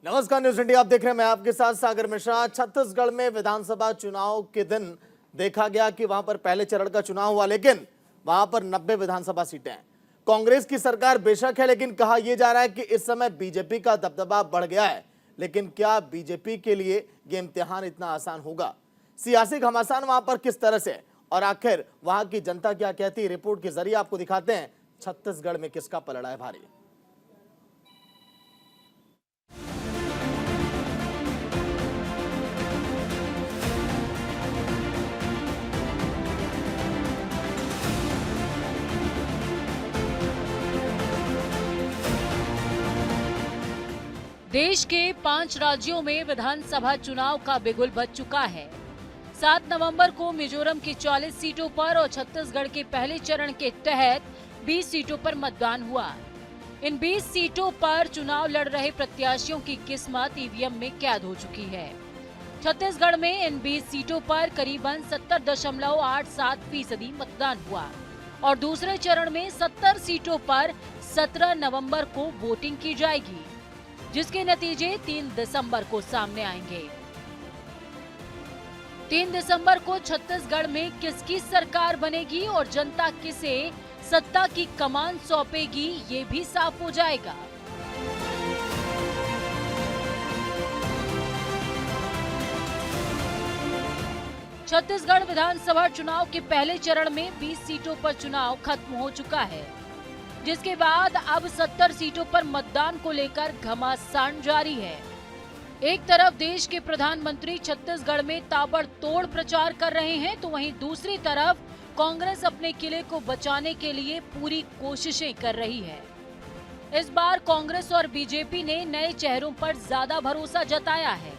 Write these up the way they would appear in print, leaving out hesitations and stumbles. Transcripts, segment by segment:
नमस्कार, news India आप देख रहे हैं। मैं आपके साथ सागर मिश्रा। छत्तीसगढ़ में विधानसभा चुनाव के दिन देखा गया कि वहां पर पहले चरण का चुनाव हुआ, लेकिन वहां पर 90 विधानसभा सीटें हैं। कांग्रेस की सरकार बेशक है, लेकिन कहा यह जा रहा है कि इस समय बीजेपी का दबदबा बढ़ गया है। लेकिन क्या बीजेपी के लिए यह इम्तिहान इतना आसान होगा? सियासी घमासान वहां पर किस तरह से, और आखिर वहां की जनता क्या कहती है, रिपोर्ट के जरिए आपको दिखाते हैं छत्तीसगढ़ में किसका पलड़ा है भारी। देश के 5 राज्यों में विधानसभा चुनाव का बिगुल बज चुका है। 7 नवंबर को मिजोरम की 40 सीटों पर और छत्तीसगढ़ के पहले चरण के तहत 20 सीटों पर मतदान हुआ। इन 20 सीटों पर चुनाव लड़ रहे प्रत्याशियों की किस्मत ईवीएम में कैद हो चुकी है। छत्तीसगढ़ में इन 20 सीटों पर करीबन 70.87% मतदान हुआ और दूसरे चरण में 70 सीटों पर 17 नवंबर को वोटिंग की जाएगी, जिसके नतीजे 3 दिसंबर को सामने आएंगे। 3 दिसंबर को छत्तीसगढ़ में किसकी सरकार बनेगी और जनता किसे सत्ता की कमान सौंपेगी, ये भी साफ हो जाएगा। छत्तीसगढ़ विधानसभा चुनाव के पहले चरण में 20 सीटों पर चुनाव खत्म हो चुका है, जिसके बाद अब 70 सीटों पर मतदान को लेकर घमासान जारी है। एक तरफ देश के प्रधानमंत्री छत्तीसगढ़ में ताबड़तोड़ प्रचार कर रहे हैं, तो वहीं दूसरी तरफ कांग्रेस अपने किले को बचाने के लिए पूरी कोशिशें कर रही है। इस बार कांग्रेस और बीजेपी ने नए चेहरों पर ज्यादा भरोसा जताया है।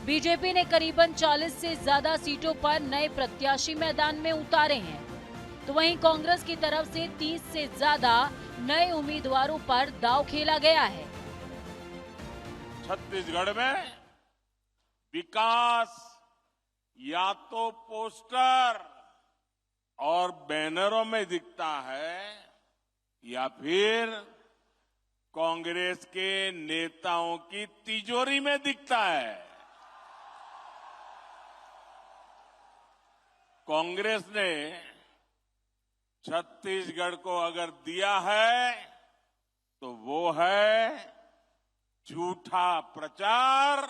बीजेपी ने करीबन 40 से ज्यादा सीटों पर नए प्रत्याशी मैदान में उतारे हैं, तो वहीं कांग्रेस की तरफ से 30 से ज्यादा नए उम्मीदवारों पर दांव खेला गया है। छत्तीसगढ़ में विकास या तो पोस्टर और बैनरों में दिखता है या फिर कांग्रेस के नेताओं की तिजोरी में दिखता है। कांग्रेस ने छत्तीसगढ़ को अगर दिया है तो वो है झूठा प्रचार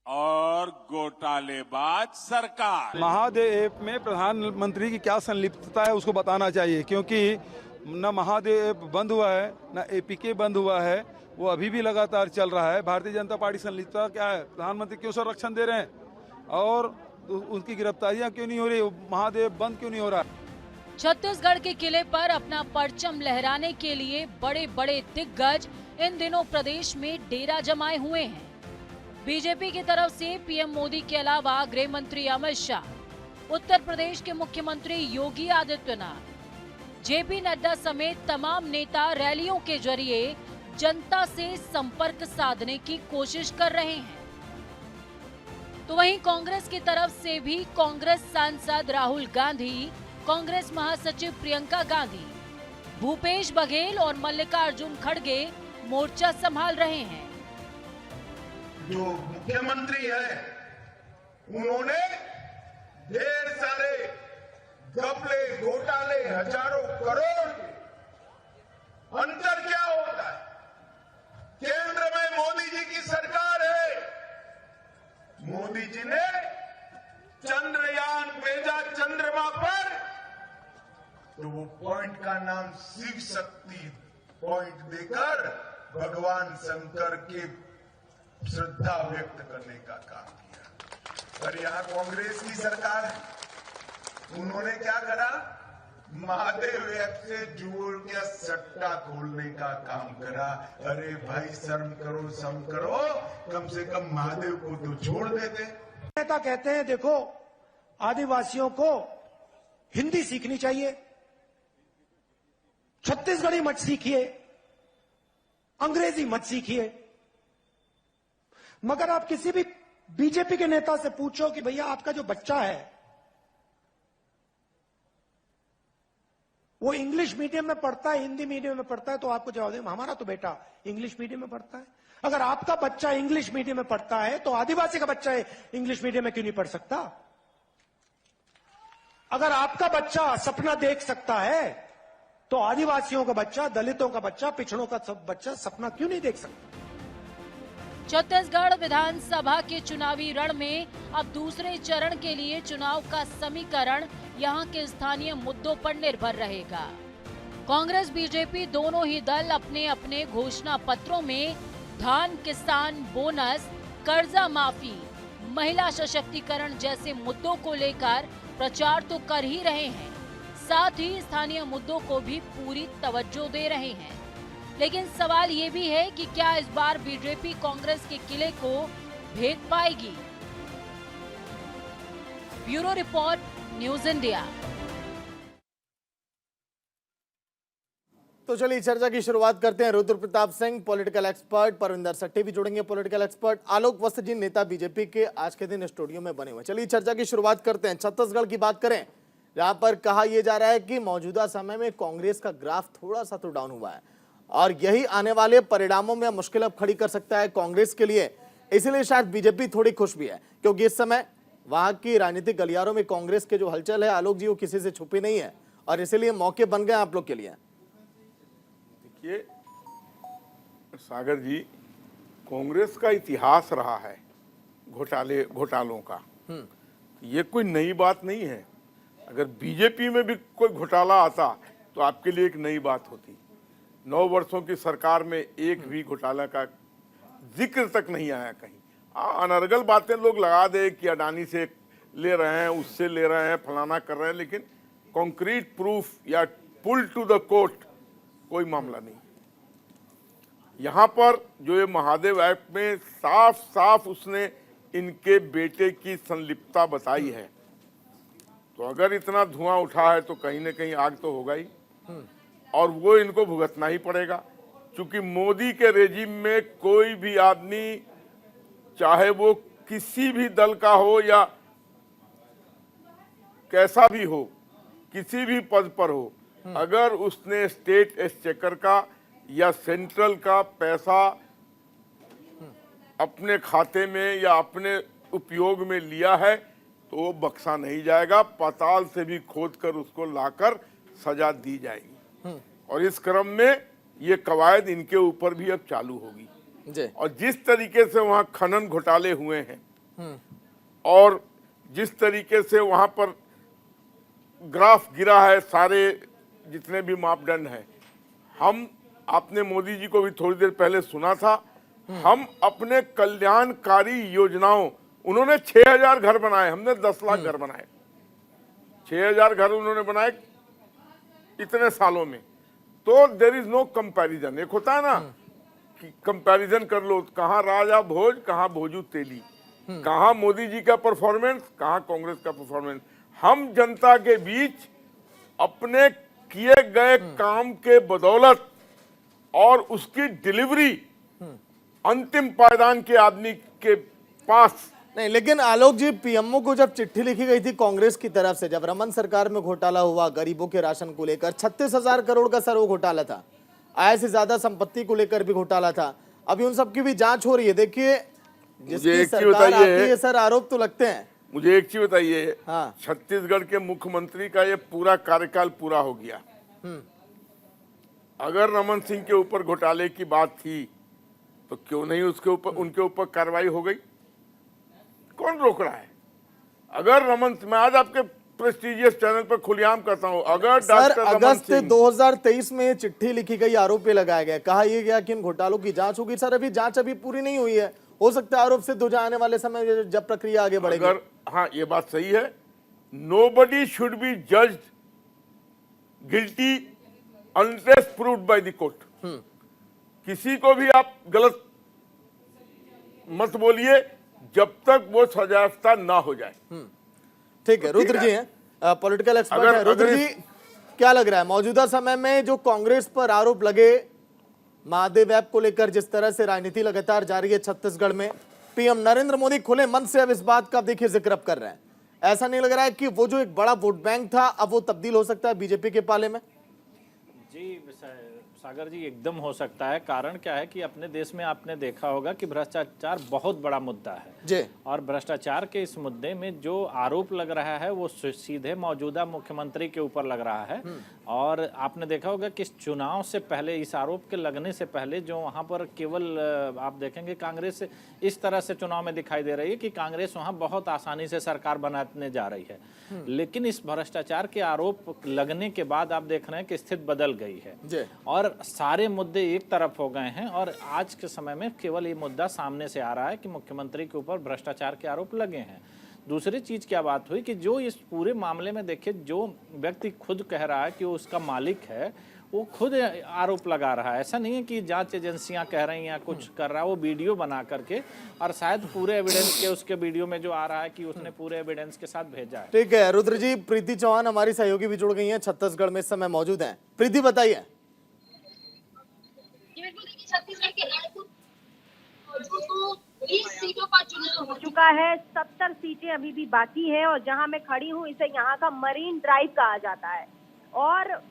और घोटालेबाज सरकार। महादेव ऐप में प्रधानमंत्री की क्या संलिप्तता है उसको बताना चाहिए, क्योंकि न महादेव ऐप बंद हुआ है न एपीके बंद हुआ है, वो अभी भी लगातार चल रहा है। भारतीय जनता पार्टी संलिप्तता क्या है? प्रधानमंत्री क्यों संरक्षण दे रहे हैं और उनकी गिरफ्तारियां क्यों नहीं हो रही? महादेव बंद क्यों नहीं हो रहा? छत्तीसगढ़ के किले पर अपना परचम लहराने के लिए बड़े बड़े दिग्गज इन दिनों प्रदेश में डेरा जमाए हुए हैं। बीजेपी की तरफ से पीएम मोदी के अलावा गृह मंत्री अमित शाह, उत्तर प्रदेश के मुख्यमंत्री योगी आदित्यनाथ, जेपी नड्डा समेत तमाम नेता रैलियों के जरिए जनता से संपर्क साधने की कोशिश कर रहे हैं। तो वहीं कांग्रेस की तरफ से भी कांग्रेस सांसद राहुल गांधी, कांग्रेस महासचिव प्रियंका गांधी, भूपेश बघेल और मल्लिकार्जुन खड़गे मोर्चा संभाल रहे हैं। जो मुख्यमंत्री है उन्होंने ढेर सारे घपले घोटाले, हजारों करोड़, अंतर क्या होता है? केंद्र में मोदी जी की सरकार है। मोदी जी ने चंद्रयान भेजा चंद्रमा पर, तो वो पॉइंट का नाम शिव शक्ति पॉइंट देकर भगवान शंकर के श्रद्धा व्यक्त करने का काम किया। और यहां कांग्रेस की सरकार है, उन्होंने क्या करा? महादेव ऐप से जुड़ के सट्टा खोलने का काम करा। अरे भाई शर्म करो, शर्म करो, कम से कम महादेव को तो छोड़ देते। नेता कहते हैं देखो आदिवासियों को हिंदी सीखनी चाहिए, छत्तीसगढ़ी मत सीखिए, अंग्रेजी मत सीखिए। मगर आप किसी भी बीजेपी के नेता से पूछो कि भैया आपका जो बच्चा है वो इंग्लिश मीडियम में पढ़ता है, हिंदी मीडियम में पढ़ता है, तो आपको जवाब दें हमारा तो बेटा इंग्लिश मीडियम में पढ़ता है। अगर आपका बच्चा इंग्लिश मीडियम में पढ़ता है तो आदिवासी का बच्चा इंग्लिश मीडियम में क्यों नहीं पढ़ सकता? अगर आपका बच्चा सपना देख सकता है तो आदिवासियों का बच्चा, दलितों का बच्चा, पिछड़ों का सब बच्चा सपना क्यों नहीं देख सकता? छत्तीसगढ़ विधानसभा के चुनावी रण में अब दूसरे चरण के लिए चुनाव का समीकरण यहां के स्थानीय मुद्दों पर निर्भर रहेगा। कांग्रेस बीजेपी दोनों ही दल अपने अपने घोषणा पत्रों में धान, किसान, बोनस, कर्जा माफी, महिला सशक्तिकरण जैसे मुद्दों को लेकर प्रचार तो कर ही रहे हैं, साथ ही स्थानीय मुद्दों को भी पूरी तवज्जो दे रहे हैं। लेकिन सवाल ये भी है कि क्या इस बार बीजेपी कांग्रेस के किले को भेद पाएगी? Bureau report, news India. तो चलिए चर्चा की शुरुआत करते हैं। रुद्र प्रताप सिंह पॉलिटिकल एक्सपर्ट, परविंदर सट्टी भी जुड़ेंगे पॉलिटिकल एक्सपर्ट, आलोक वस्त जी नेता बीजेपी के आज के दिन स्टूडियो में बने हुए। चलिए चर्चा की शुरुआत करते हैं। छत्तीसगढ़ की बात करें, जहां पर कहा यह जा रहा है कि मौजूदा समय में कांग्रेस का ग्राफ थोड़ा सा तो डाउन हुआ है और यही आने वाले परिणामों में मुश्किल अब खड़ी कर सकता है कांग्रेस के लिए। इसलिए शायद बीजेपी थोड़ी खुश भी है, क्योंकि इस समय वहां की राजनीतिक गलियारों में कांग्रेस के जो हलचल है, आलोक जी, वो किसी से छुपी नहीं है और इसीलिए मौके बन गए आप लोग के लिए। देखिए सागर जी, कांग्रेस का इतिहास रहा है घोटालों का। ये कोई नई बात नहीं है। अगर बीजेपी में भी कोई घोटाला आता तो आपके लिए एक नई बात होती। 9 वर्षों की सरकार में एक भी घोटाला का जिक्र तक नहीं आया कहीं। अनर्गल बातें लोग लगा दे कि अडानी से ले रहे हैं, उससे ले रहे हैं, फलाना कर रहे हैं, लेकिन कॉन्क्रीट प्रूफ या पुल टू द कोर्ट कोई मामला नहीं। यहाँ पर जो ये महादेव एक्ट में साफ साफ उसने इनके बेटे की संलिप्तता बताई है, तो अगर इतना धुआं उठा है तो कहीं ना कहीं आग तो होगा ही, और वो इनको भुगतना ही पड़ेगा। क्योंकि मोदी के रेजिम में कोई भी आदमी, चाहे वो किसी भी दल का हो या कैसा भी हो, किसी भी पद पर हो, अगर उसने स्टेट एक्सचेकर का या सेंट्रल का पैसा अपने खाते में या अपने उपयोग में लिया है तो वो बख्शा नहीं जाएगा। पाताल से भी खोदकर उसको लाकर सजा दी जाएगी। और इस क्रम में ये कवायद इनके ऊपर भी अब चालू होगी जी। और जिस तरीके से वहां खनन घोटाले हुए हैं और जिस तरीके से वहां पर ग्राफ गिरा है, सारे जितने भी मापदंड हैं, आपने मोदी जी को भी थोड़ी देर पहले सुना था, हम अपने कल्याणकारी योजनाओं, उन्होंने 6000 घर बनाए, हमने 10 लाख घर बनाए। 6000 घर उन्होंने बनाए इतने सालों में। तो देयर इज नो कंपैरिजन। एक होता है ना कि कंपैरिजन कर लो, कहाँ राजा भोज, कहाँ भोजू तेली, कहाँ मोदी जी का परफॉर्मेंस, कहाँ कांग्रेस का परफॉर्मेंस। हम जनता के बीच अपने किए गए काम के बदौलत और उसकी डिलीवरी अंतिम पायदान के आदमी के पास नहीं। लेकिन आलोक जी, पीएमओ को जब चिट्ठी लिखी गई थी कांग्रेस की तरफ से, जब रमन सरकार में घोटाला हुआ गरीबों के राशन को लेकर, 36,000 करोड़ का सर वो घोटाला था, आय से ज्यादा संपत्ति को लेकर भी घोटाला था, अभी उन सब की भी जांच हो रही है। देखिए जिसकी सरकार आती है, सर आरोप तो लगते हैं। मुझे एक चीज बताइए, हाँ। छत्तीसगढ़ के मुख्यमंत्री का ये पूरा कार्यकाल पूरा हो गया, अगर रमन सिंह के ऊपर घोटाले की बात थी तो क्यों नहीं उसके ऊपर, उनके ऊपर कार्रवाई हो गई? कौन रोक रहा है? अगर रमन, मैं आज आपके प्रेस्टिजियस चैनल पर खुलेआम करता हूं, अगर सर अगस्त 2023 में चिट्ठी लिखी गई, आरोप पे लगाया गया, कहा यह गया कि इन घोटालों की जांच होगी। सर अभी जांच अभी पूरी नहीं हुई है, हो सकता है आरोप सिद्ध हो जाए आने वाले समय जब प्रक्रिया आगे बढ़ेगी। अगर हाँ, ये बात सही है, nobody should be judged guilty unless proved by the court. किसी को भी आप गलत मत बोलिए जब तक वो सजायाफ्ता ना हो जाए। ठीक है, रुद्र जी हैं पॉलिटिकल एक्सपर्ट हैं। रुद्र जी, क्या लग रहा है मौजूदा समय में जो कांग्रेस पर आरोप लगे महादेव ऐप को लेकर, जिस तरह से राजनीति लगातार जारी है छत्तीसगढ़ में, पीएम नरेंद्र मोदी खुले मन से अब इस बात का देखिए जिक्र अब कर रहे हैं, ऐसा नहीं लग रहा है कि वो जो एक बड़ा वोट बैंक था अब वो तब्दील हो सकता है बीजेपी के पाले में? जी सागर जी, एकदम हो सकता है। कारण क्या है कि अपने देश में आपने देखा होगा कि भ्रष्टाचार बहुत बड़ा मुद्दा है जी। और भ्रष्टाचार के इस मुद्दे में जो आरोप लग रहा है वो सीधे मौजूदा मुख्यमंत्री के ऊपर लग रहा है। और आपने देखा होगा कि इस चुनाव से पहले, इस आरोप के लगने से पहले, जो वहां पर केवल आप देखेंगे कांग्रेस इस तरह से चुनाव में दिखाई दे रही है कि कांग्रेस वहां बहुत आसानी से सरकार बनाने जा रही है। लेकिन इस भ्रष्टाचार के आरोप लगने के बाद आप देख रहे हैं कि स्थिति बदल गई है जी। और सारे मुद्दे एक तरफ हो गए हैं और आज के समय में केवल ये मुद्दा सामने से आ रहा है कि मुख्यमंत्री के ऊपर भ्रष्टाचार के आरोप लगे हैं। दूसरी चीज क्या बात हुई कि जो इस पूरे मामले में देखिए, जो व्यक्ति खुद कह रहा है कि वो उसका मालिक है, वो खुद आरोप लगा रहा है। ऐसा नहीं है कि जांच एजेंसियां कह रही हैं या कुछ कर रहा है, वो वीडियो बना करके, और शायद पूरे एविडेंस के उसके वीडियो में जो आ रहा है कि उसने पूरे एविडेंस के साथ भेजा है। ठीक है रुद्र जी, प्रीति चौहान हमारी सहयोगी भी जुड़ गई हैं, छत्तीसगढ़ में इस समय मौजूद हैं। प्रीति बताइए। छत्तीसगढ़ के रायपुर 20 सीटों पर चुनाव हो चुका है। 70 सीटें अभी भी बाकी है और जहां मैं खड़ी हूं इसे यहाँ का मरीन ड्राइव कहा जाता है। और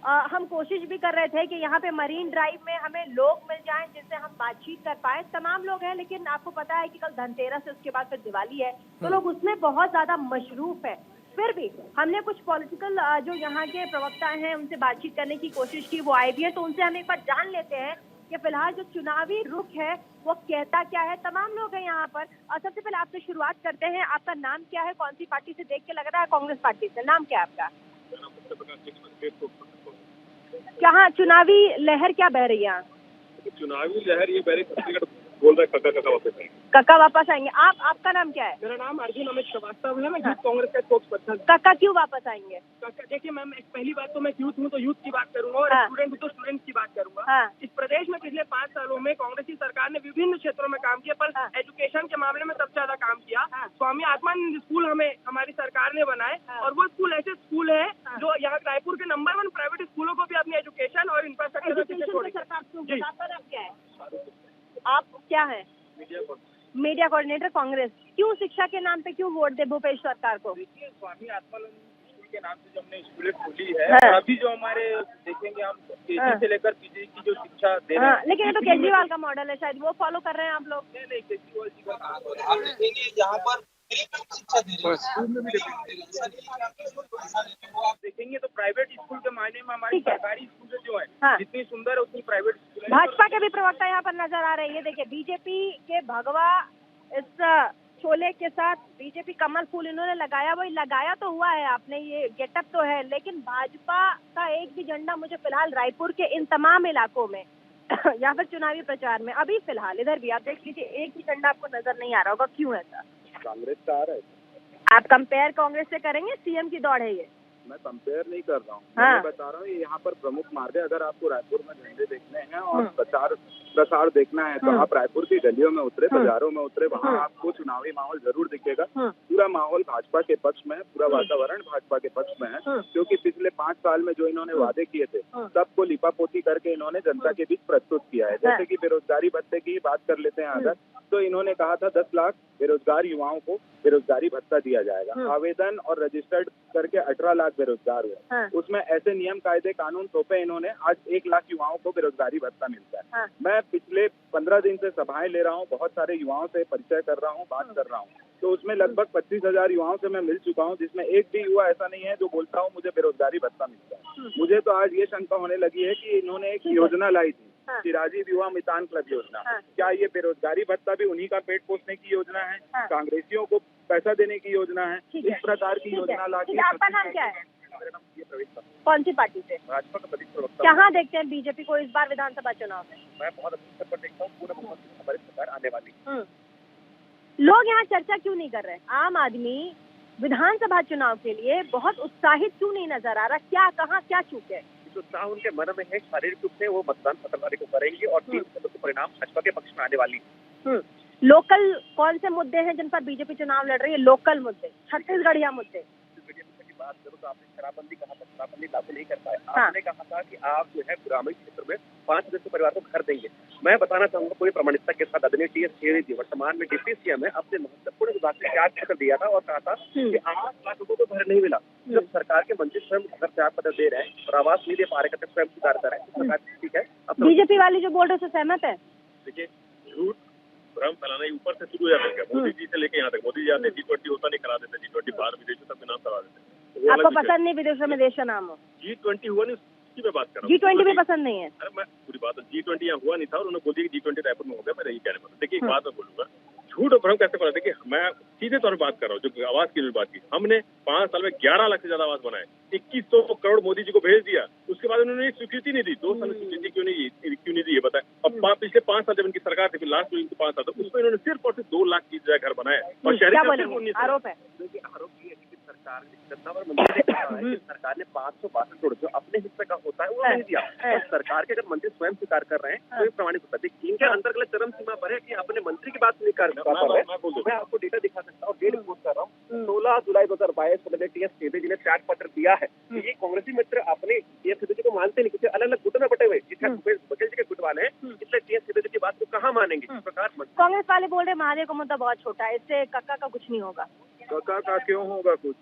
हम कोशिश भी कर रहे थे कि यहाँ पे मरीन ड्राइव में हमें लोग मिल जाएं जिनसे हम बातचीत कर पाए। तमाम लोग हैं, लेकिन आपको पता है कि कल धनतेरस है, उसके बाद फिर दिवाली है, तो लोग उसमें बहुत ज्यादा मशरूफ है। फिर भी हमने कुछ पॉलिटिकल जो यहाँ के प्रवक्ता हैं उनसे बातचीत करने की कोशिश की, वो आए भी है, तो उनसे हम एक बार जान लेते हैं कि फिलहाल जो चुनावी रुख है वो कहता क्या है। तमाम लोग हैं यहाँ पर। सबसे पहले आपसे शुरुआत करते हैं। आपका नाम क्या है, कौन सी पार्टी से? देख के लग रहा है कांग्रेस पार्टी से। नाम क्या है आपका? कहाँ चुनावी लहर क्या बह रही है? चुनावी लहर ये बह रही, छत्तीसगढ़ बोल रहा है कक्का वापस आएंगे। कक्का वापस आएंगे। आपका नाम क्या है? मेरा नाम अर्जुन अमित श्रीवास्तव है। मैं यूथ कांग्रेस का स्पोक्स पर्सन। कक्का क्यों वापस आएंगे? कक्का देखिए मैम, पहली बात तो मैं यूथ हूँ तो यूथ की बात करूंगा और स्टूडेंट हूँ तो स्टूडेंट की बात करूंगा। इस प्रदेश में पिछले 5 सालों में कांग्रेस की सरकार ने विभिन्न क्षेत्रों में काम किया, पर एजुकेशन के मामले में सबसे ज्यादा काम किया। स्वामी आत्मानंद स्कूल हमें हमारी सरकार ने बनाए और वो स्कूल ऐसे स्कूल है जो यहाँ रायपुर के नंबर 1 प्राइवेट स्कूलों को भी अपनी एजुकेशन और इंफ्रास्ट्रक्चर। आप क्या है? Media coordinator Congress. क्यों शिक्षा के नाम पे क्यों वोट दे भूपेश सरकार को? देखिए, स्वामी आत्मानंद स्कूल के नाम से जो हमने स्कूलें खोली है, अभी जो हमारे देखेंगे हम केजी से लेकर पीजी की जो शिक्षा दे रहे हैं, लेकिन ये तो केजरीवाल का मॉडल है, शायद वो फॉलो कर रहे हैं आप लोग। नहीं, केजरीवाल जी का आप देखेंगे यहाँ पर शिक्षा दे रहे हैं, स्कूल में भी आप देखेंगे तो प्राइवेट स्कूल के मायने में हमारी सरकारी स्कूल जो है जितनी सुंदर है उतनी प्राइवेट स्कूल है। भाजपा के भी प्रवक्ता यहाँ पर नजर आ रहे हैं। ये देखिए, बीजेपी के भगवा इस शोले के साथ बीजेपी कमल फूल इन्होंने लगाया, वही लगाया तो हुआ है आपने, ये गेटअप तो है, लेकिन भाजपा का एक भी झंडा मुझे फिलहाल रायपुर के इन तमाम इलाकों में या फिर चुनावी प्रचार में अभी फिलहाल इधर भी आप देख लीजिए, एक भी झंडा आपको नजर नहीं आ रहा होगा। क्यों ऐसा? कांग्रेस का आ रहा है। आप कंपेयर कांग्रेस से करेंगे? सीएम की दौड़ है ये। मैं कंपेयर नहीं कर रहा हूँ, मैं बता रहा हूँ ये यहाँ पर प्रमुख मार्ग है। अगर आपको रायपुर में झंडे देखने हैं और प्रसार देखना है तो आप रायपुर की गलियों में उतरे, बाजारों में उतरे, वहाँ आपको चुनावी माहौल जरूर दिखेगा। पूरा माहौल भाजपा के पक्ष में है, पूरा वातावरण भाजपा के पक्ष में है, क्योंकि पिछले 5 साल में जो इन्होंने वादे किए थे सबको लिपापोती करके इन्होंने जनता के बीच प्रस्तुत किया है। जैसे कि बेरोजगारी भत्ते की बात कर लेते हैं अगर, तो इन्होंने कहा था 10 लाख बेरोजगार युवाओं को बेरोजगारी भत्ता दिया जाएगा। आवेदन और रजिस्टर्ड करके 18 लाख बेरोजगार हुए। उसमें ऐसे नियम कायदे कानून थोपे इन्होंने, आज 1 लाख युवाओं को बेरोजगारी भत्ता मिलता है। मैं पिछले 15 दिन से सभाएं ले रहा हूं, बहुत सारे युवाओं से परिचय कर रहा हूं, बात कर रहा हूं, तो उसमें लगभग 25,000 युवाओं से मैं मिल चुका हूं, जिसमें एक भी युवा ऐसा नहीं है जो बोलता हूं मुझे बेरोजगारी भत्ता मिलता है। मुझे तो आज ये शंका होने लगी है कि इन्होंने एक योजना लाई थी, राजीव युवा मितान क्लब योजना, क्या ये बेरोजगारी भत्ता भी उन्हीं का पेट पोषने की योजना है? कांग्रेसियों को पैसा देने की योजना है? इस प्रकार की योजना ला के। आपका नाम क्या है? कौन सी पार्टी से? भाजपा का प्रदेश प्रवक्ता। कहाँ देखते हैं बीजेपी को इस बार विधानसभा चुनाव में? मैं बहुत अच्छे स्तर पर देखता हूँ, पूरा हमारी सरकार आने वाली। लोग यहाँ चर्चा क्यों नहीं कर रहे? आम आदमी विधानसभा चुनाव के लिए बहुत उत्साहित क्यों नहीं नजर आ रहा? क्या कहाँ क्या चूक है? उत्साह उनके मन में है, शारीरिक रूप से वो मतदान 17 तारीख को करेंगे और 3 सितंबर को परिणाम भाजपा के पक्ष में आने वाली। लोकल कौन से मुद्दे हैं जिन पर बीजेपी चुनाव लड़ रही है? लोकल मुद्दे, छत्तीसगढ़िया मुद्दे। बात करूँ तो आपने शराबबंदी कहा था, शराबबंदी लागू नहीं कर पाए। आपने कहा था कि आप जो है ग्रामीण क्षेत्र में 5 सदस्य परिवार को घर देंगे। मैं बताना चाहूंगा पूरी प्रामाणिकता के साथ आदरणीय टी एस शेरी जी वर्तमान में डिप्टी सीएम है, अपने महत्वपूर्ण विभाग से चार्ज कर दिया था और कहा था कि 8 लाख लोगों को घर नहीं मिला। जब सरकार के मंत्री स्वयं घर से आप पत्र दे रहे हैं और आवास नहीं दे पा रहे, स्वयं स्वीकार कर रहे हैं, सरकार ठीक है। बीजेपी वाली जो बोल रहे थे सहमत है? देखिए, झूठ भ्रम फैलाना ही ऊपर से शुरू हो जाता है। मोदी जी से लेके यहाँ तक, मोदी जी आते G20 होता नहीं करा देते, G20 बाहर विदेशों तक नाम करा देते। आपको पसंद नहीं विदेशों में देश का नाम हो? G20 हुआ नहीं, उसकी मैं बात कर रहा हूँ। G20 भी पसंद नहीं है? अरे मैं पूरी बात, G20 यहाँ हुआ नहीं था और उन्होंने बोल दिया कि G20 रायपुर में हो गया। मैं यही कहने वाला। देखिए, एक बात मैं बोलूंगा, झूठ और भ्रम कैसे फैलाते? देखिए, मैं सीधे तौर पर बात कर रहा हूँ, जो आवास की बात की, हमने 5 साल में 11 लाख से ज्यादा आवास बनाए, 2100 करोड़ मोदी जी को भेज दिया। उसके बाद उन्होंने एक स्वीकृति नहीं दी। 2 साल में स्वीकृति क्यों नहीं दी ये बताए। अब पिछले 5 साल जब इनकी सरकार थी, फिर लास्ट में इनके 5 साल था, उसमें इन्होंने सिर्फ और सिर्फ 2 लाख की जगह घर बनाए और शहरी आरोप है। आरोप ये है कि सरकार मंत्री ने कहा है कि सरकार ने 562 करोड़ जो अपने हिस्से का होता है वो नहीं दिया। और सरकार के अगर मंत्री स्वयं स्वीकार कर रहे हैं तो ये प्रमाणित होता है। इनके अंतर्गत चरम सीमा पर है कि अपने मंत्री की बात नहीं कर रहे हैं। मैं आपको डेटा दिखा सकता हूँ, डेट पोस्ट कर रहा हूँ। 16 जुलाई 2022 को टी एस शेरी जी ने त्याग पत्र दिया है। ये कांग्रेसी मित्र अपने टी एस शेरी जी को मानते नहीं, क्योंकि अलग अलग गुटों में बटे हुए बघेल जी के गुट वाले हैं, इसलिए टी एस शेरी जी की बात को कहाँ मानेंगे। इस प्रकार कांग्रेस वाले बोल रहे महादेव का मुद्दा बहुत छोटा है, इससे कक्का का कुछ नहीं होगा। कक्का का क्यों होगा कुछ?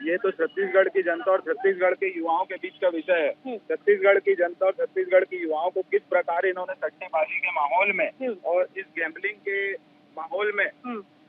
ये तो छत्तीसगढ़ की जनता और छत्तीसगढ़ के युवाओं के बीच का विषय है। छत्तीसगढ़ की जनता और छत्तीसगढ़ की युवाओं को किस प्रकार इन्होंने सट्टेबाजी के माहौल में और इस गैम्बलिंग के माहौल में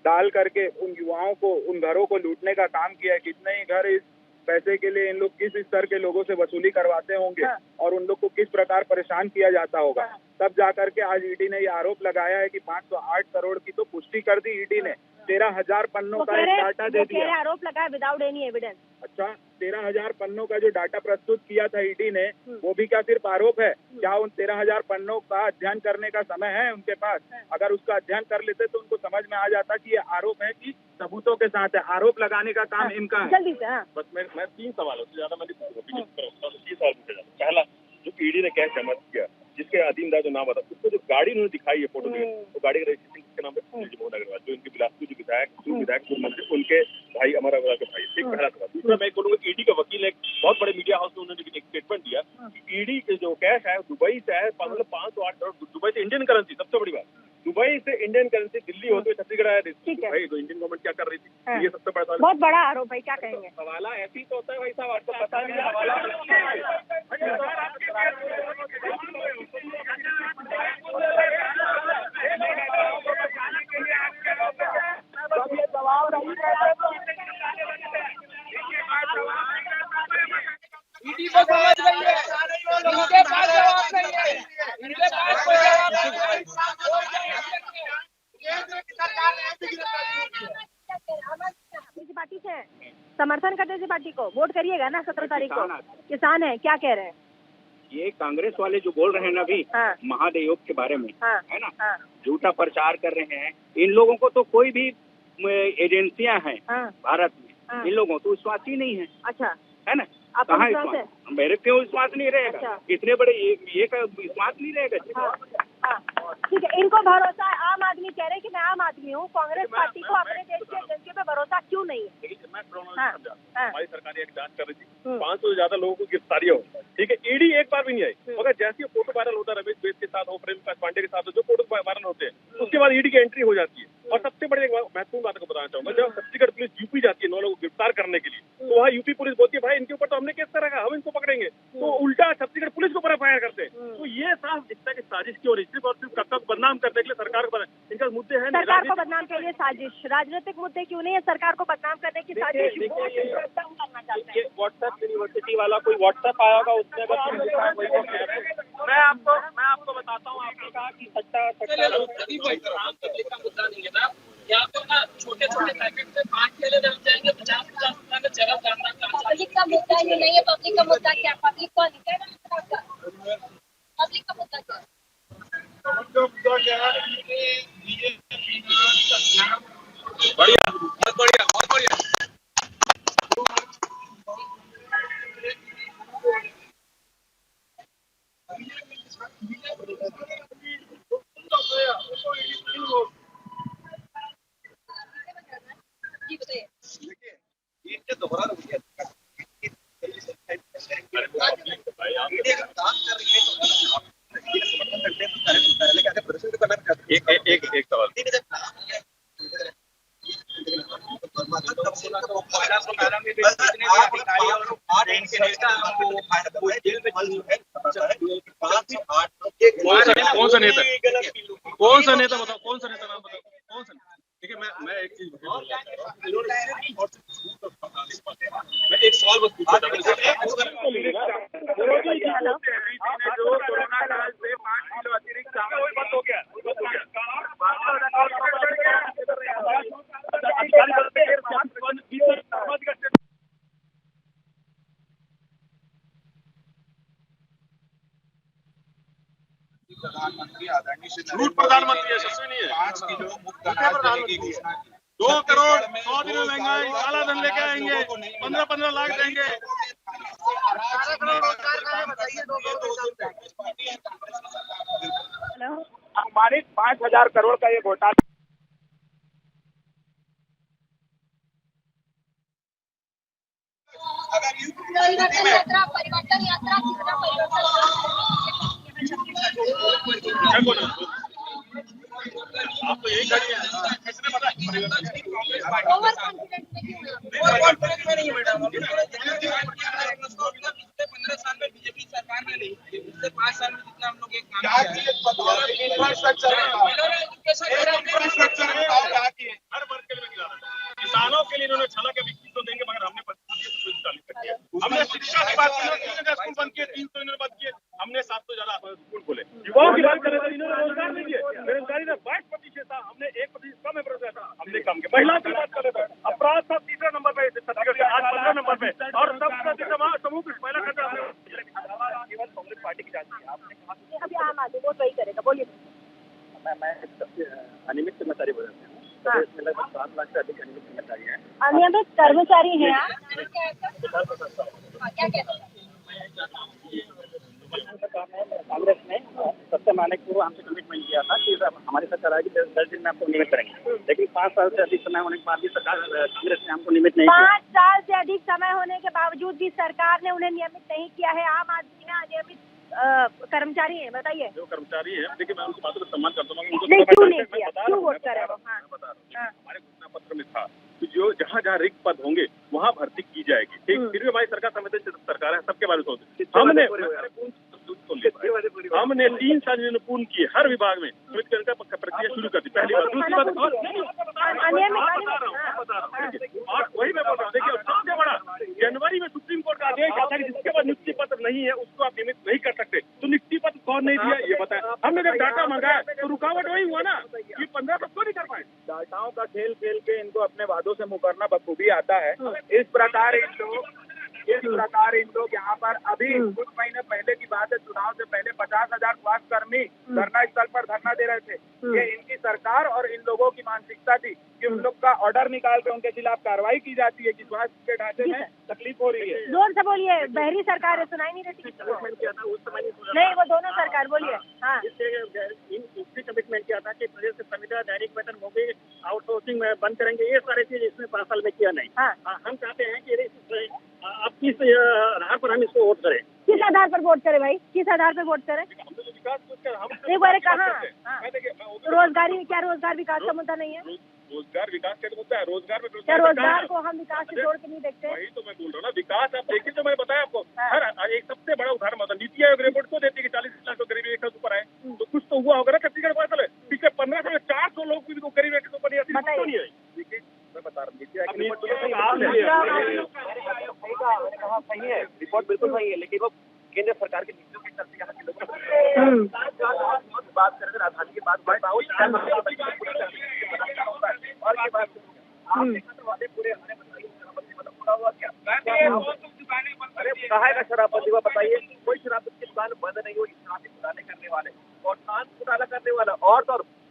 डाल करके उन युवाओं को, उन घरों को लूटने का काम किया है। कितने ही घर इस पैसे के लिए इन लोग किस स्तर के लोगों से वसूली करवाते होंगे और उन लोग को किस प्रकार परेशान किया जाता होगा। तब जाकर के आज ईडी ने ये आरोप लगाया है कि 508 करोड़ की तो पुष्टि कर दी ईडी ने। 13,000 पन्नों का एक डाटा दे दिया। आरोप लगाया विदाउट एनी एविडेंस। अच्छा, 13,000 पन्नों का जो डाटा प्रस्तुत किया था ईडी ने, वो भी क्या सिर्फ आरोप है? क्या उन 13,000 पन्नों का अध्ययन करने का समय है उनके पास? अगर उसका अध्ययन कर लेते तो उनको समझ में आ जाता कि ये आरोप है कि सबूतों के साथ है। आरोप लगाने का काम इनका है। जल्दी से। बस मैं 3 सवालों से ज्यादा मैंने 3 सवाल पूछे। पहला, जो ईडी ने कैश जमा किया, जिसके अधीनदार जो नाम आता, उसको जो गाड़ी उन्होंने दिखाई है फोटो में, वो गाड़ी का रजिस्ट्रेशन किसके नाम पे? मोहन अग्रवाल, जो इनके बिलासपुर जो विधायक पूर्व मंत्री, उनके भाई अमर अग्रवाल के भाई। ठीक, पहला सवाल। दूसरा, मैं बोलूंगा ईडी का वकील ने बहुत बड़े मीडिया हाउस में उन्होंने एक स्टेटमेंट दिया कि ईडी के जो कैश है दुबई से है, मतलब 508 करोड़ दुबई से इंडियन करेंसी। सबसे बड़ी बात, दुबई से इंडियन करेंसी दिल्ली होते हुए छत्तीसगढ़ आया। भाई तो इंडियन गवर्नमेंट क्या कर रही थी? ये सबसे बड़ा बहुत बड़ा आरोप है, क्या कहेंगे? हवाला ऐसी तो होता है भाई साहब, आपको पता नहीं है हवाला। ईडी को समझ रही है, इनके पास जवाब नहीं है, इनके पास कोई जवाब नहीं है। पार्टी से समर्थन करते थे, पार्टी को वोट करिएगा ना 17 तारीख को। किसान है, क्या कह रहे हैं? ये कांग्रेस वाले जो बोल रहे हैं ना अभी महाधियोग के बारे में, है ना, झूठा प्रचार कर रहे हैं। इन लोगों को तो कोई भी एजेंसियां हैं भारत में, इन लोगों को विश्वास ही नहीं है। अच्छा, है ना? आपको विश्वास है? मेरे क्यों विश्वास नहीं रहेगा? अच्छा। इतने बड़े ये का विश्वास नहीं रहेगा। ठीक है, इनको भरोसा है। आम आदमी कह रहे हैं कि मैं आम आदमी हूँ, कांग्रेस पार्टी को अपने देश की एजेंसियों पे भरोसा क्यों नहीं है? हमारी सरकार एक जांच कर रही थी, 500 से ज्यादा लोगों को गिरफ्तारियां हो। ठीक है, ईडी एक बार भी नहीं आई। मगर जैसे ही फोटो वायरल होता है, रमेश बैस के साथ हो, प्रेम पांडे के साथ, जो फोटो वायरल होते हैं, उसके बाद ईडी की एंट्री हो जाती है। और सबसे बड़ी एक महत्वपूर्ण बात को बताना चाहूंगा, जब छत्तीसगढ़ पुलिस यूपी जाती है 9 लोगों को गिरफ्तार करने के लिए, तो वहाँ यूपी पुलिस बोलती है भाई इनके ऊपर तो हमने केस करा, हम इनको पकड़ेंगे, तो उल्टा छत्तीसगढ़ पुलिस को ऊपर फायर करते हैं। तो ये साफ दिखता है कि साजिश क्यों रही, सिर्फ और सिर्फ कक्का को बदनाम करने के लिए सरकार को इनका मुद्दे है। सरकार को बदनाम के लिए साजिश, राजनीतिक मुद्दे क्यों नहीं है? सरकार को बदनाम करने की साजिश करना चाहते हैं। व्हाट्सएप यूनिवर्सिटी वाला कोई व्हाट्सएप आया होगा, उसमें मैं आपको बताता हूँ। आपने कहा कि सट्टा मुद्दा नहीं है ना, यहाँ पर ना छोटे छोटे पैकेट में 5 ठेले जम जाएंगे, 50-50 रुपए का चरम जानना। पब्लिक का मुद्दा ये नहीं है। पब्लिक का मुद्दा क्या? पब्लिक को अधिकार है आपका। पब्लिक का मुद्दा क्या है? बढ़िया, बहुत बढ़िया, बहुत बढ़िया। जी बताइए। देखिए, ये दोबारा सा नेता कौन सा नेता बताओ, कौन सा नेता नाम बताओ, कौन सा? देखिए मैं एक चीज मैं एक सवाल बस पूछा था, जो कोरोना काल से 5 किलो अतिरिक्त बंद हो गया, प्रधानमंत्री आदरणीय झूठ प्रधानमंत्री यशस्वी नहीं है। 5 किलो मुफ्त अनाज देने की घोषणा की। 2 करोड़ 100 दिन में महंगाई, काला धन लेके आएंगे, 15-15 लाख देंगे। अनुमानित 5,000 करोड़ का ये घोटाला परिवर्तन यात्रा कितना परिवर्तन आप तो यही खड़ी है, किसने बताया? ओवर कॉन्फिडेंस नहीं है मैडम। 15 साल में बीजेपी सरकार ने नहीं, पिछले 5 साल में जितना हम लोग एक काम हर वर्ग के लिए गिरा था। किसानों के लिए इन्होंने छला के 21 तो देंगे, मगर हमने 25% चालू कर दिया। हमने शिक्षा की बात की, स्कूल बंद किए, 300 इन्होंने बंद किए, हमने 700 ज्यादा स्कूल खोले। युवाओं की बात करें तो इन्होंने रोजगार नहीं दिए, बेरोजगारी में 22% था, हमने 1% कम है बेरोजगार, हमने कम किया। महिलाओं की बात करें तो अपराध सब 3रा नंबर पे, छत्तीसगढ़ से आज 15 नंबर पे, और सबसे समूह पहला खतरा केवल कांग्रेस पार्टी की जाती है। आपने कहा अभी आम आदमी वोट वही करेगा, बोलिए। मैं सबसे अनियमित कर्मचारी बोल रहा हूँ। प्रदेश में लगभग 7 लाख से अधिक अनियमित कर्मचारी हैं। अनियमित कर्मचारी हैं आप? क्या कहते हैं? कांग्रेस ने सत्यम आने को हमसे कमिटमेंट किया था कि हमारी सरकार आएगी 10 दिन में आपको नियमित करेंगे, लेकिन 5 साल से अधिक समय होने के बाद भी सरकार कांग्रेस ने हमको नियमित नहीं किया। 5 साल से अधिक समय होने के बावजूद भी सरकार ने उन्हें नियमित नहीं किया है। आम आदमी में अनियमित कर्मचारी है, बताइए। जो कर्मचारी है, देखिए मैं उनकी बातों का सम्मान करता हूँ, नहीं, क्यों नहीं किया, क्यों वोट कर रहे हो? हमारे घोषणा पत्र में था कि जो जहाँ रिक्त पद होंगे वहाँ भर्ती की जाएगी। ठीक, फिर भी हमारी सरकार संवेदनशील सरकार है, सबके बारे में सोचती। हमने 3 साल इन्होंने पूर्ण किए, हर विभाग में समिति प्रक्रिया शुरू कर दी, पहली बार। दूसरी बात, और वही मैं बोल रहा हूँ, देखिए सबसे बड़ा जनवरी में सुप्रीम कोर्ट का आदेश आता है कि जिसके पास नियुक्ति पत्र नहीं है उसको आप नियमित नहीं कर सकते। तो नियुक्ति पत्र कौन नहीं दिया ये बताया। हमने जब डाटा मंगाया तो रुकावट वही हुआ ना, ये 15 तक क्यों नहीं कर पाए। डाटाओं का खेल खेल के इनको अपने वादों से मुकरना बखूबी आता है। इस प्रकार इन लोग यहाँ पर अभी कुछ महीने पहले की बात है, चुनाव से पहले 50,000 स्वास्थ्य कर्मी धरना स्थल पर धरना दे रहे थे। ये इनकी सरकार और इन लोगों की मानसिकता थी कि उन लोग का ऑर्डर निकाल कर उनके खिलाफ कार्रवाई की जाती है कि स्वास्थ्य के ढांचे में तकलीफ हो रही है। जोर से बोलिए, बहरी सरकार है, सुनाई नहीं देती। नहीं, वो दोनों सरकार, बोलिए। हाँ, कमिटमेंट किया था कि प्रदेश से संविदा दैनिक वेतन होगी, आउटसोर्सिंग में बंद करेंगे, ये सारी चीज इसमें 5 साल में किया नहीं। हम चाहते हैं कि आप किस आधार पर हम इसको वोट करें, किस आधार पर वोट करें भाई, किस आधार पर वोट करें? एक बार कहाँ रोजगारी, क्या रोजगार विकास का मुद्दा नहीं है? रोजगार विकास का मुद्दा है, रोजगार में क्या रोजगार को हम विकास से जोड़ के नहीं देखते? वही तो मैं बोल रहा हूँ ना, विकास आप देखिए, तो मैंने बताया आपको। हर एक सबसे बड़ा उदाहरण मतलब नीति आयोग रिपोर्ट को देती है कि 40 लाख तो गरीबी रेखा से ऊपर आए, तो कुछ तो हुआ होगा ना छत्तीसगढ़ में। पिछले 15 साल में 400 लोग भी गरीबी रेखा से ऊपर नहीं आती, नहीं है। देखिए मैं बता रहा हूँ, नीति आयोग सही है, रिपोर्ट बिल्कुल सही है, लेकिन वो केंद्र सरकार की नीतियों के चलते यहाँ के लोग बात करें राजधानी की बात और ये बात वादे पूरे हुआ क्या? कहा है शराबबंदी हुआ, बताइए कोई शराबबंदी की दुकान बंद नहीं हुई। शराबी घोटाले करने वाले और खान घोटाला करने वाला और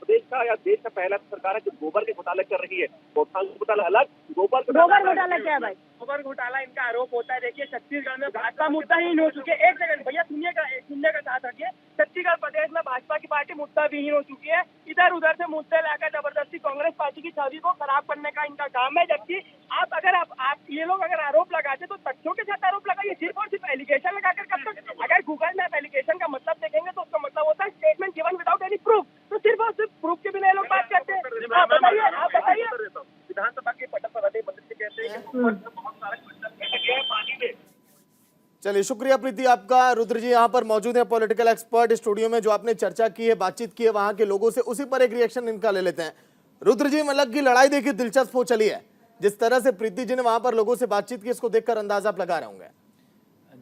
प्रदेश का या देश का पहला सरकार है जो गोबर के घोटाले कर रही है। गोठान घोटाला अलग, गोबर घोटाला क्या है भाई? गोबर घोटाला इनका आरोप होता है। देखिए छत्तीसगढ़ में भाजपा मुद्दाहीन हो चुकी है। एक सेकंड भैया, सुनने का साथ रखिए। छत्तीसगढ़ प्रदेश में भाजपा की पार्टी मुद्दा विहीन हो चुकी है। इधर उधर से मुद्दे लाकर जबरदस्ती कांग्रेस पार्टी की छवि को खराब करने का इनका काम है। जबकि आप ये लोग अगर आरोप लगाते तो तथ्यों के साथ आरोप लगाइए, सिर्फ और सिर्फ एलिगेशन लगाकर कब तक? अगर गूगल में आप एलिगेशन का मतलब देखेंगे तो उसका मतलब होता है statement given without any proof. तो सिर्फ और सिर्फ प्रूफ के बिना ये लोग बात करते हैं। आप बताइए विधानसभा के पटल पर मंत्री कहते हैं चलिए, शुक्रिया प्रीति आपका। रुद्र जी यहाँ पर मौजूद है, पॉलिटिकल एक्सपर्ट स्टूडियो में। जो आपने चर्चा की है, बातचीत की है वहां के लोगों से, उसी पर एक रिएक्शन इनका ले लेते हैं। रुद्र जी, मतलब की लड़ाई देखिए दिलचस्प हो चली है। जिस तरह से प्रीति जी ने वहां पर लोगों से बातचीत की, इसको देखकर अंदाजा आप लगा रहे होंगे।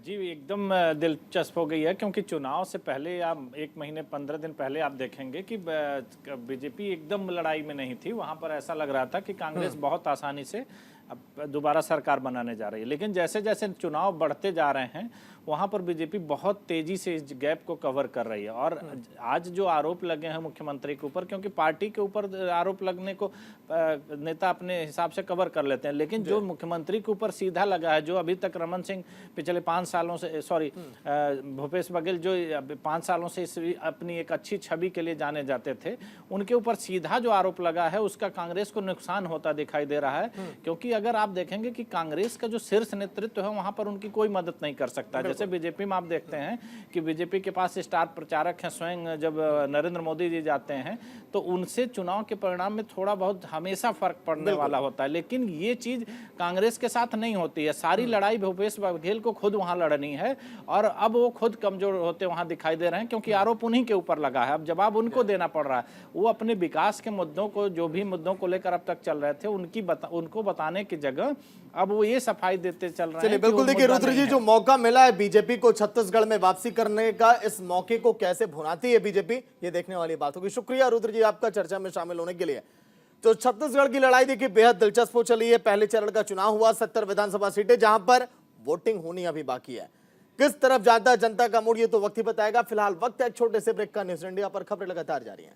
जी एकदम दिलचस्प हो गई है, क्योंकि चुनाव से पहले आप 1 महीने 15 दिन पहले आप देखेंगे कि बीजेपी एकदम लड़ाई में नहीं थी। वहां पर ऐसा लग रहा था कि कांग्रेस बहुत आसानी से अब दोबारा सरकार बनाने जा रही है। लेकिन जैसे जैसे चुनाव बढ़ते जा रहे हैं, वहां पर बीजेपी बहुत तेजी से इस गैप को कवर कर रही है। और आज जो आरोप लगे हैं मुख्यमंत्री के ऊपर, क्योंकि पार्टी के ऊपर आरोप लगने को नेता अपने हिसाब से कवर कर लेते हैं, लेकिन जो मुख्यमंत्री के ऊपर सीधा लगा है, जो अभी तक रमन सिंह पिछले 5 सालों से, भूपेश बघेल जो 5 सालों से अपनी एक अच्छी छवि के लिए जाने जाते थे, उनके ऊपर सीधा जो आरोप लगा है, उसका कांग्रेस को नुकसान होता दिखाई दे रहा है। क्योंकि अगर आप देखेंगे कि कांग्रेस का जो शीर्ष नेतृत्व है, वहां पर उनकी कोई मदद नहीं कर सकता। जैसे बीजेपी में आप देखते हैं कि बीजेपी के पास स्टार प्रचारक हैं, स्वयं जब नरेंद्र मोदी जी जाते हैं तो उनसे चुनाव के परिणाम में थोड़ा बहुत हमेशा फर्क पड़ने वाला होता है। लेकिन ये चीज कांग्रेस के साथ नहीं होती है। सारी लड़ाई भूपेश बघेल को खुद वहां लड़नी है, और अब वो खुद कमजोर होते वहां दिखाई दे रहे हैं, क्योंकि आरोप उन्हीं के ऊपर लगा है। अब जवाब उनको देना पड़ रहा है। वो अपने विकास के मुद्दों को, जो भी मुद्दों को लेकर अब तक चल रहे थे, उनको बताने की जगह अब वो ये सफाई देते चल रहे हैं। बिल्कुल, देखिए रुद्र जी, जो मौका मिला है बीजेपी को छत्तीसगढ़ में वापसी करने का, इस मौके को कैसे भुनाती है बीजेपी, ये देखने वाली बात होगी। शुक्रिया रुद्र जी आपका चर्चा में शामिल होने के लिए। तो छत्तीसगढ़ की लड़ाई देखिए बेहद दिलचस्प हो चली है। पहले चरण का चुनाव हुआ, 70 विधानसभा सीटें, जहां पर वोटिंग होनी अभी बाकी है। किस तरफ जाता है जनता का मूड, ये तो वक्त ही बताएगा। फिलहाल वक्त है एक छोटे से ब्रेक का। न्यूज़ इंडिया पर खबरें लगातार जारी हैं।